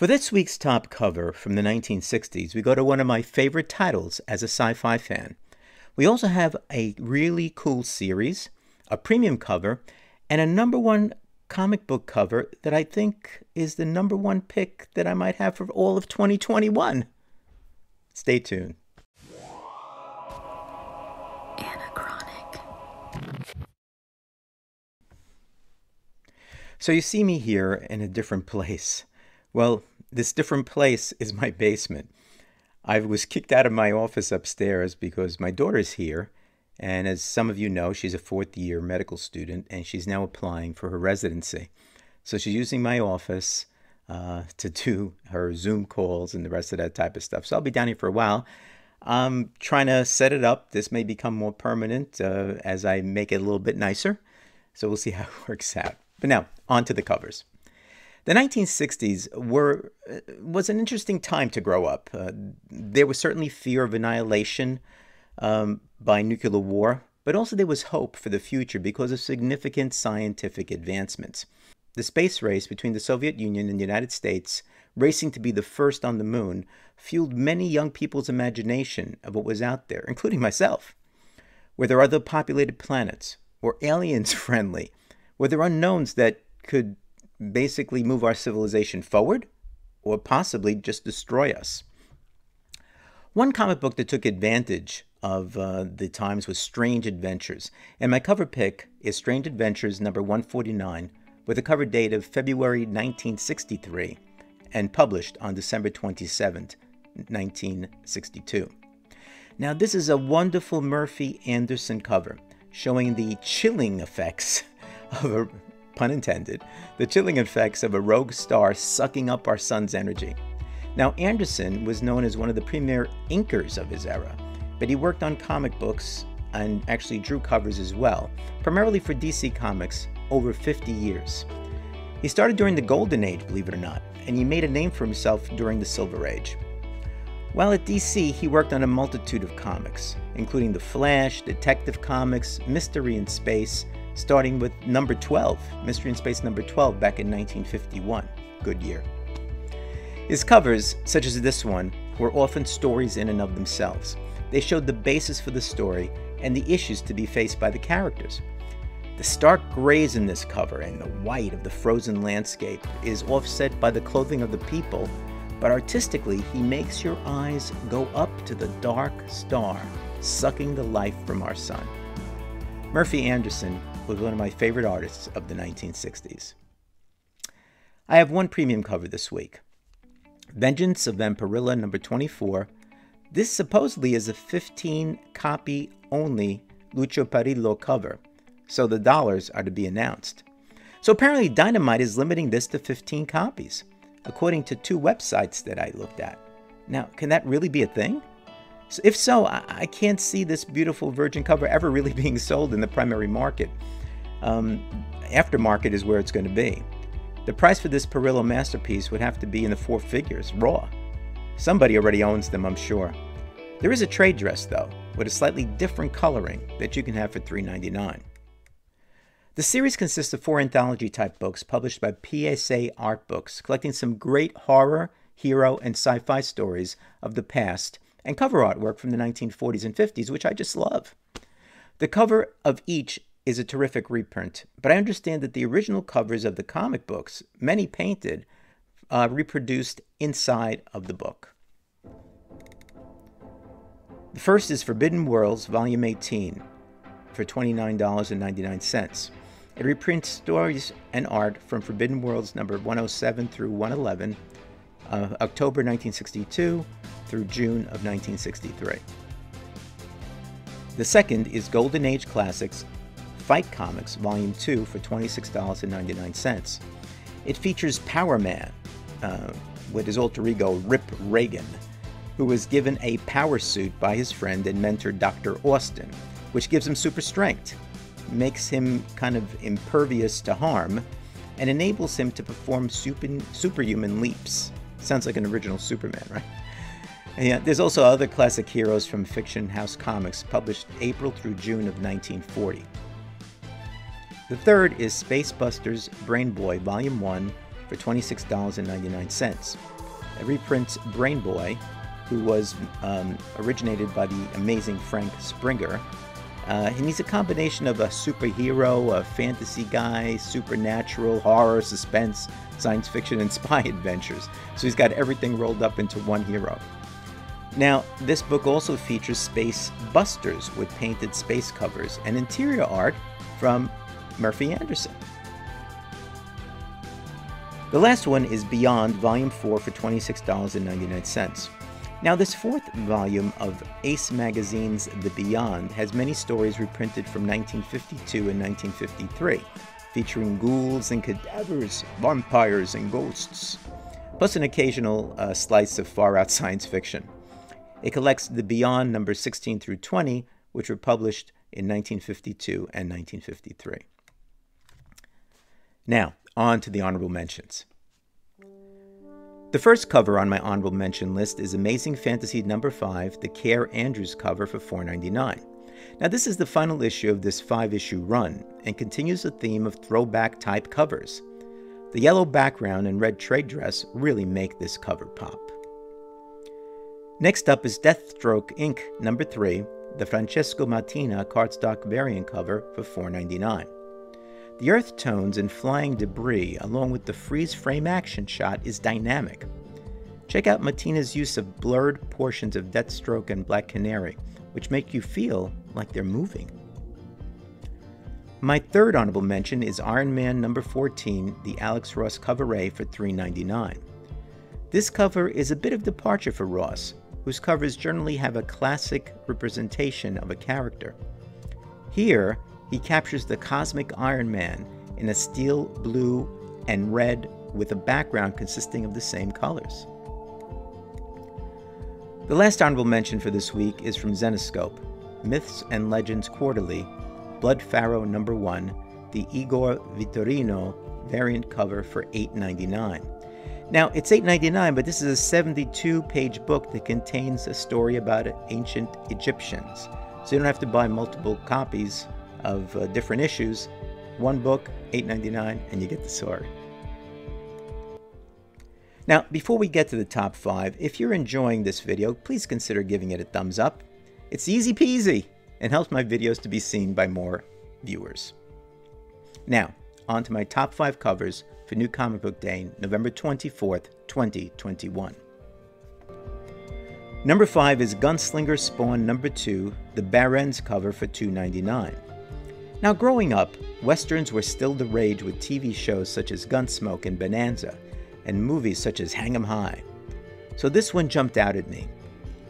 For this week's top cover from the 1960s, we go to one of my favorite titles as a sci-fi fan. We also have a really cool series, a premium cover, and a #1 comic book cover that I think is the #1 pick that I might have for all of 2021. Stay tuned. Anachronic. So you see me here in a different place. Well, this different place is my basement. I was kicked out of my office upstairs because my daughter's here, and as some of you know, she's a 4th-year medical student, and she's now applying for her residency. So she's using my office to do her Zoom calls and the rest of that type of stuff. So I'll be down here for a while. I'm trying to set it up. This may become more permanent as I make it a little bit nicer. So we'll see how it works out. But now, on to the covers. The 1960s was an interesting time to grow up. There was certainly fear of annihilation by nuclear war, but also there was hope for the future because of significant scientific advancements. The space race between the Soviet Union and the United States, racing to be the first on the moon, fueled many young people's imagination of what was out there, including myself. Were there other populated planets? Were aliens friendly? Were there unknowns that could basically move our civilization forward, or possibly just destroy us? One comic book that took advantage of the times was Strange Adventures, and my cover pick is Strange Adventures #149, with a cover date of February 1963, and published on December 27th, 1962. Now, this is a wonderful Murphy Anderson cover, showing the chilling effects of a pun intended, the chilling effects of a rogue star sucking up our sun's energy. Now, Anderson was known as one of the premier inkers of his era, but he worked on comic books and actually drew covers as well, primarily for DC Comics, over 50 years. He started during the Golden Age, believe it or not, and he made a name for himself during the Silver Age. While at DC, he worked on a multitude of comics, including The Flash, Detective Comics, Mystery in Space, starting with number 12, Mystery in Space number 12, back in 1951. Good year. His covers, such as this one, were often stories in and of themselves. They showed the basis for the story and the issues to be faced by the characters. The stark grays in this cover and the white of the frozen landscape is offset by the clothing of the people, but artistically he makes your eyes go up to the dark star, sucking the life from our sun. Murphy Anderson was one of my favorite artists of the 1960s. I have one premium cover this week. Vengeance of VAMPIRELLA #24. This supposedly is a 15-copy only Lucio Parrillo cover, so the dollars are to be announced. So apparently Dynamite is limiting this to 15 copies, according to 2 websites that I looked at. Now, can that really be a thing? If so, I can't see this beautiful virgin cover ever really being sold in the primary market. Aftermarket is where it's going to be. The price for this Parrillo masterpiece would have to be in the 4 figures, raw. Somebody already owns them, I'm sure. There is a trade dress, though, with a slightly different coloring that you can have for $3.99. The series consists of 4 anthology-type books published by PSA Art Books, collecting some great horror, hero, and sci-fi stories of the past, and cover artwork from the 1940s and 50s, which I just love. The cover of each is a terrific reprint, but I understand that the original covers of the comic books, many painted, reproduced inside of the book. The first is Forbidden Worlds, Volume 18, for $29.99. It reprints stories and art from Forbidden Worlds number 107 through 111, October 1962 through June of 1963. The second is Golden Age Classics, Fight Comics, Volume 2 for $26.99. It features Power Man, with his alter ego Rip Reagan, who was given a power suit by his friend and mentor Dr. Austin, which gives him super strength, makes him kind of impervious to harm, and enables him to perform superhuman leaps. Sounds like an original Superman, right? And yeah, there's also other classic heroes from Fiction House Comics, published April through June of 1940. The third is Space Busters Brain Boy Volume 1 for $26.99. It reprints Brain Boy, who was originated by the amazing Frank Springer. And he's a combination of a superhero, a fantasy guy, supernatural, horror, suspense, science fiction, and spy adventures. So he's got everything rolled up into one hero. Now, this book also features Space Busters with painted space covers and interior art from Murphy Anderson. The last one is Beyond, Volume 4 for $26.99. Now, this fourth volume of Ace Magazine's The Beyond has many stories reprinted from 1952 and 1953, featuring ghouls and cadavers, vampires and ghosts, plus an occasional slice of far-out science fiction. It collects The Beyond numbers 16 through 20, which were published in 1952 and 1953. Now, on to the honorable mentions. The first cover on my honorable mention list is Amazing Fantasy number 5, the Care Andrews cover for $4.99. Now, this is the final issue of this 5-issue run and continues the theme of throwback type covers. The yellow background and red trade dress really make this cover pop. Next up is Deathstroke Inc. number 3, the Francesco Mattina cardstock variant cover for $4.99. The earth tones and flying debris, along with the freeze frame action shot, is dynamic. Check out Matina's use of blurred portions of Deathstroke and Black Canary, which make you feel like they're moving. My third honorable mention is Iron Man number 14, the Alex Ross cover A for $3.99. This cover is a bit of departure for Ross, whose covers generally have a classic representation of a character. Here, he captures the cosmic Iron Man in a steel blue and red with a background consisting of the same colors. The last honorable mention for this week is from Zenescope, Myths and Legends Quarterly, Blood Pharaoh number 1, the Igor Vitorino variant cover for $8.99. Now, it's $8.99, but this is a 72-page book that contains a story about ancient Egyptians. So you don't have to buy multiple copies of different issues. One book, $8.99, and you get the story. Now, before we get to the top 5, if you're enjoying this video, please consider giving it a thumbs up. It's easy peasy and helps my videos to be seen by more viewers. Now, on to my top 5 covers for New Comic Book Day, November 24th, 2021. Number 5 is Gunslinger Spawn number 2, the Barends cover for $2.99. Now, growing up, Westerns were still the rage with TV shows such as Gunsmoke and Bonanza, and movies such as Hang 'em High. So this one jumped out at me,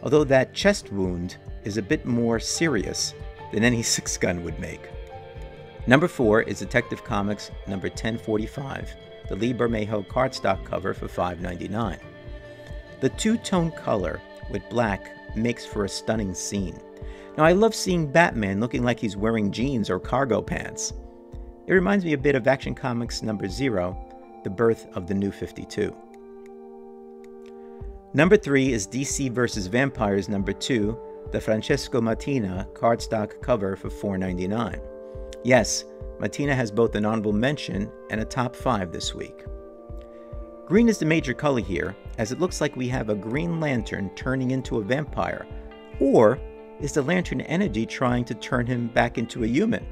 although that chest wound is a bit more serious than any 6-gun would make. Number 4 is Detective Comics number 1045, the Lee Bermejo cardstock cover for $5.99. The two-tone color with black makes for a stunning scene. Now, I love seeing Batman looking like he's wearing jeans or cargo pants. It reminds me a bit of Action Comics number 0, The Birth of the New 52. Number 3 is DC vs. Vampires number 2, the Francesco Mattina cardstock cover for $4.99. Yes, Mattina has both an honorable mention and a top 5 this week. Green is the major color here, as it looks like we have a Green Lantern turning into a vampire, or is the Lantern energy trying to turn him back into a human?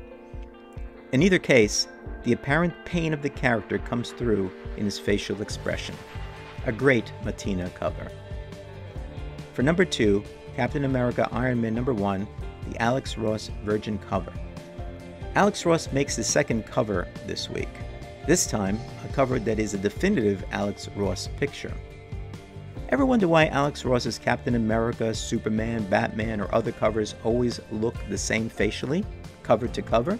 In either case, the apparent pain of the character comes through in his facial expression. A great Mattina cover. For number 2, Captain America Iron Man number 1, the Alex Ross Virgin cover. Alex Ross makes his second cover this week. This time, a cover that is a definitive Alex Ross picture. Ever wonder why Alex Ross's Captain America, Superman, Batman, or other covers always look the same facially, cover to cover?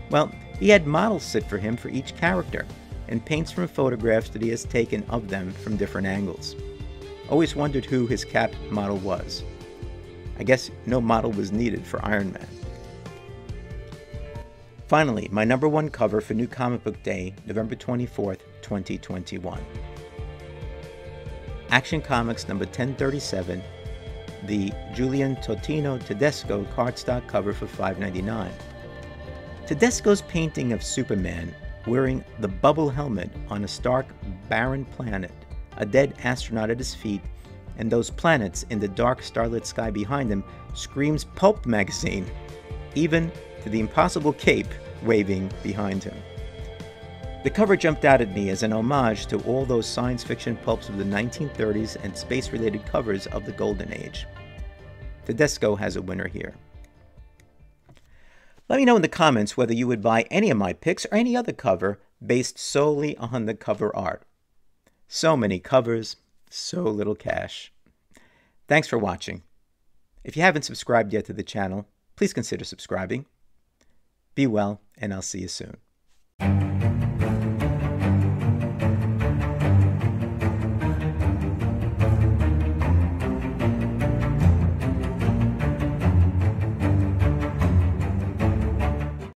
Well, he had models sit for him for each character, and paints from photographs that he has taken of them from different angles. Always wondered who his Cap model was. I guess no model was needed for Iron Man. Finally, my number 1 cover for New Comic Book Day, November 24th, 2021. Action Comics number 1037, the Julian TOTINO TEDESCO cardstock cover for $5.99. TEDESCO's painting of Superman wearing the bubble helmet on a stark barren planet, a dead astronaut at his feet, and those planets in the dark starlit sky behind him screams pulp magazine, even to the impossible cape waving behind him. The cover jumped out at me as an homage to all those science fiction pulps of the 1930s and space-related covers of the Golden Age. TEDESCO has a winner here. Let me know in the comments whether you would buy any of my picks or any other cover based solely on the cover art. So many covers, so little cash. Thanks for watching. If you haven't subscribed yet to the channel, please consider subscribing. Be well, and I'll see you soon.